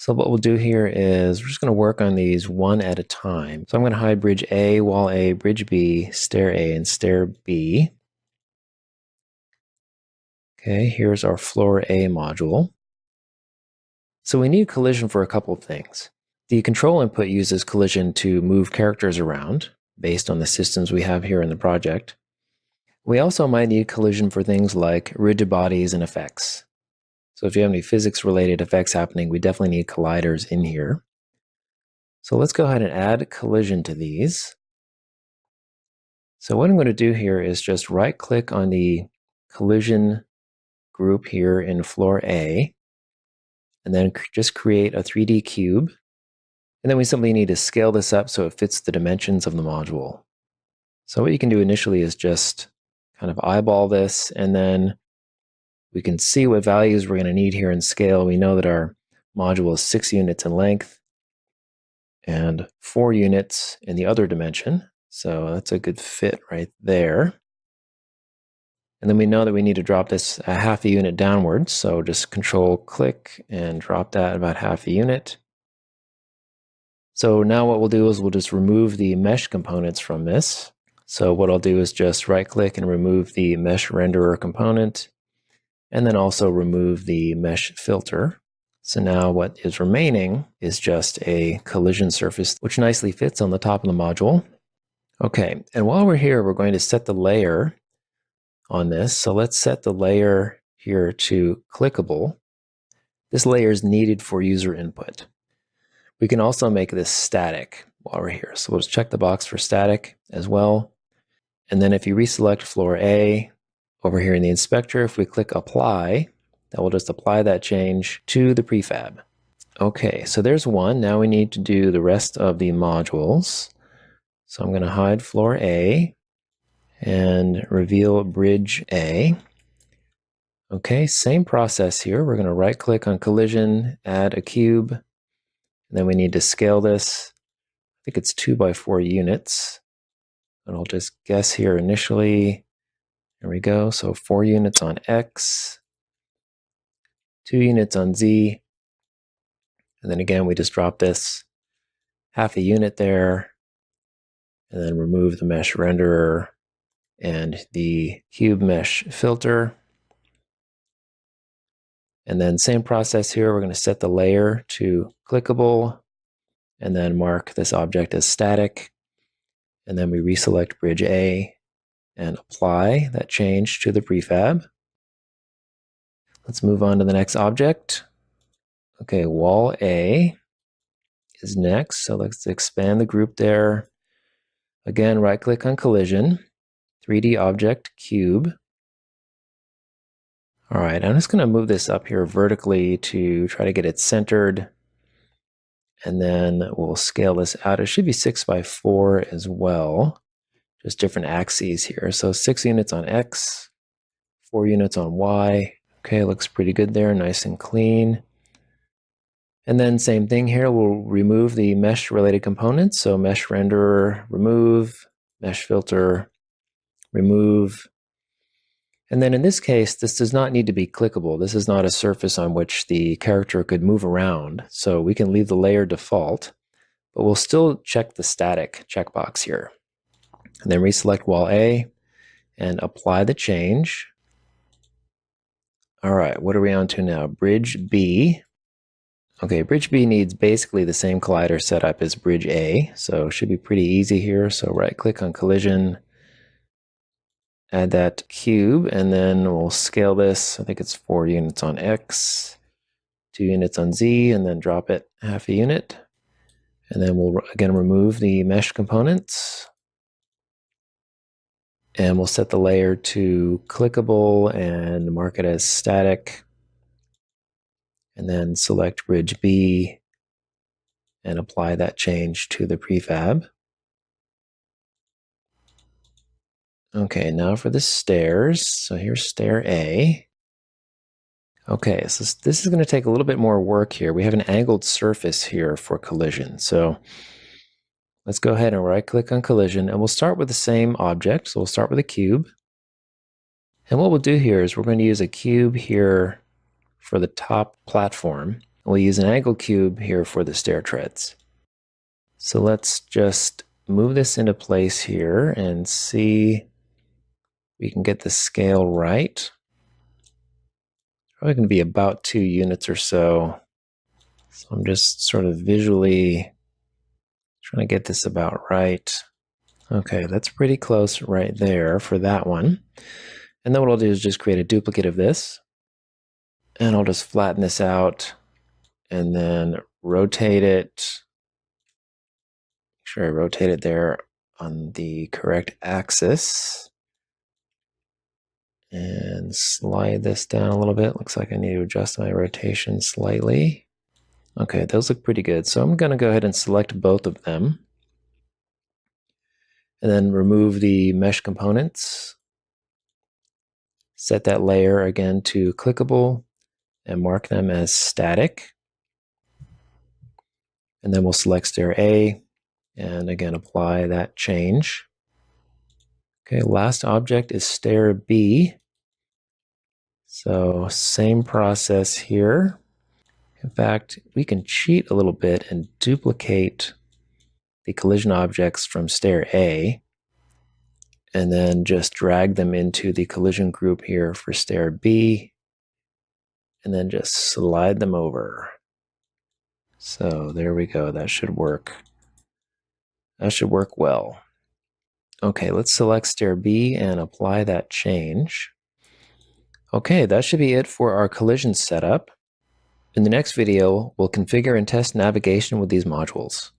So what we'll do here is we're just going to work on these one at a time. So I'm going to hide bridge A, wall A, bridge B, stair A, and stair B. Okay, here's our floor A module. So we need collision for a couple of things. The control input uses collision to move characters around based on the systems we have here in the project. We also might need collision for things like rigid bodies and effects. So if you have any physics-related effects happening, we definitely need colliders in here. So let's go ahead and add collision to these. So what I'm going to do here is just right-click on the collision group here in floor A, and then just create a 3D cube. And then we simply need to scale this up so it fits the dimensions of the module. So what you can do initially is just kind of eyeball this, and then we can see what values we're going to need here in scale. We know that our module is 6 units in length and 4 units in the other dimension. So that's a good fit right there. And then we know that we need to drop this a half a unit downwards. So just control click and drop that about half a unit. So now what we'll do is we'll just remove the mesh components from this. So what I'll do is just right click and remove the mesh renderer component, and then also remove the mesh filter. So now what is remaining is just a collision surface, which nicely fits on the top of the module. Okay, and while we're here, we're going to set the layer on this. So let's set the layer here to clickable. This layer is needed for user input. We can also make this static while we're here. So we'll just check the box for static as well. And then if you reselect floor A over here in the inspector, if we click apply, that will just apply that change to the prefab. Okay, so there's one. Now we need to do the rest of the modules. So I'm going to hide floor A and reveal bridge A. Okay, same process here. We're going to right click on collision, add a cube, and then we need to scale this. I think it's 2 by 4 units. And I'll just guess here initially. There we go. So 4 units on X, 2 units on Z. And then again, we just drop this half a unit there, and then remove the mesh renderer and the cube mesh filter. And then same process here. We're going to set the layer to clickable and then mark this object as static. And then we reselect bridge A and apply that change to the prefab. Let's move on to the next object. Okay, wall A is next. So let's expand the group there. Again, right click on collision, 3D object, cube. All right, I'm just going to move this up here vertically to try to get it centered. And then we'll scale this out. It should be 6 by 4 as well. Just different axes here. So 6 units on X, 4 units on Y. Okay, looks pretty good there, nice and clean. And then same thing here, we'll remove the mesh related components. So mesh renderer, remove, mesh filter, remove. And then in this case, this does not need to be clickable. This is not a surface on which the character could move around. So we can leave the layer default, but we'll still check the static checkbox here. And then reselect wall A and apply the change. All right, what are we on to now? Bridge B. Okay, bridge B needs basically the same collider setup as bridge A, so it should be pretty easy here. So right click on collision, add that cube, and then we'll scale this. I think it's 4 units on X, 2 units on Z, and then drop it half a unit. And then we'll again remove the mesh components. And we'll set the layer to clickable and mark it as static. And then select bridge B and apply that change to the prefab. Okay, now for the stairs. So here's stair A. Okay, so this is going to take a little bit more work here. We have an angled surface here for collision. So let's go ahead and right click on collision, and we'll start with the same object. So we'll start with a cube. And what we'll do here is we're going to use a cube here for the top platform. We'll use an angle cube here for the stair treads. So let's just move this into place here and see if we can get the scale right. Probably going to be about 2 units or so. So I'm just sort of visually trying to get this about right. Okay, that's pretty close right there for that one. And then what I'll do is just create a duplicate of this. And I'll just flatten this out and then rotate it. Make sure I rotate it there on the correct axis. And slide this down a little bit. Looks like I need to adjust my rotation slightly. Okay, those look pretty good. So I'm going to go ahead and select both of them. And then remove the mesh components. Set that layer again to clickable and mark them as static. And then we'll select stair A and again apply that change. Okay, last object is stair B. So same process here. In fact, we can cheat a little bit and duplicate the collision objects from stair A and then just drag them into the collision group here for stair B and then just slide them over. So there we go. That should work. That should work well. Okay, let's select stair B and apply that change. Okay, that should be it for our collision setup. In the next video, we'll configure and test navigation with these modules.